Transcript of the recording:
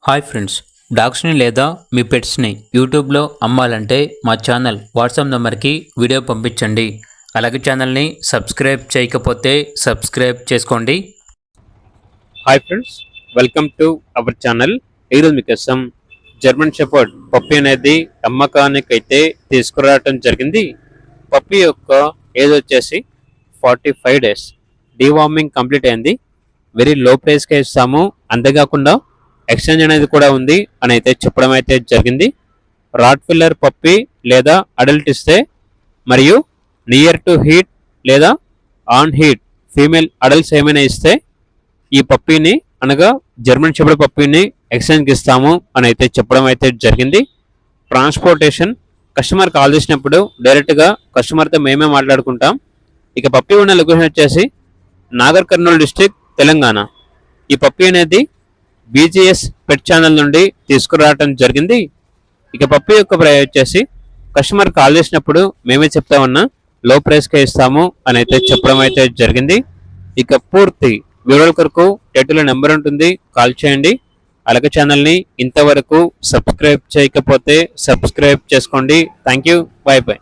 Hi friends, డాగ్స్ని లేదా మీ పెట్స్ని యూట్యూబ్లో అమ్మాలంటే మా ఛానల్ వాట్సాప్ నెంబర్కి వీడియో పంపించండి. అలాగే ఛానల్ని సబ్స్క్రైబ్ చేయకపోతే సబ్స్క్రైబ్ చేసుకోండి. Hi friends, welcome to our channel. ఈరోజు మీకోసం జర్మన్ షెపర్డ్ పప్పీ అనేది అమ్మకానికి అయితే తీసుకురావడం జరిగింది. పప్పీ యొక్క ఏజ్ వచ్చేసి 45 days. డీవార్మింగ్ కంప్లీట్ అయింది. వెరీ లో ప్రైస్కే ఇస్తాము. అంతేకాకుండా ఎక్స్చేంజ్ అనేది కూడా ఉంది అని అయితే చెప్పడం అయితే జరిగింది. రాట్ ఫిల్లర్ పప్పీ లేదా అడల్ట్ ఇస్తే మరియు నియర్ టు హీట్ లేదా ఆన్ హీట్ ఫీమేల్ అడల్ట్స్ ఏమైనా ఇస్తే ఈ పప్పీని అనగా జర్మన్ షెపర్డ్ పప్పీని ఎక్స్చేంజ్కి ఇస్తాము అని అయితే చెప్పడం అయితే జరిగింది. ట్రాన్స్పోర్టేషన్ కస్టమర్ కాల్ చేసినప్పుడు డైరెక్ట్గా కస్టమర్తో మేమే మాట్లాడుకుంటాం. ఇక పప్పీ ఉన్న లొకేషన్ వచ్చేసి నాగర్ కర్నూలు డిస్టిక్, తెలంగాణ. ఈ పప్పీ అనేది బీజీఎస్ పెట్ ఛానల్ నుండి తీసుకురావడం జరిగింది. ఇక పప్పీ యొక్క ప్రైస్ వచ్చేసి కస్టమర్ కాల్ చేసినప్పుడు మేమే చెప్తామన్నా లో ప్రైస్కే ఇస్తాము అని అయితే చెప్పడం అయితే జరిగింది. ఇక పూర్తి వివరాల కొరకు టైటిల్లో నెంబర్ ఉంటుంది, కాల్ చేయండి. అలాగే ఛానల్ని ఇంతవరకు సబ్స్క్రైబ్ చేయకపోతే సబ్స్క్రైబ్ చేసుకోండి. Thank you, by by.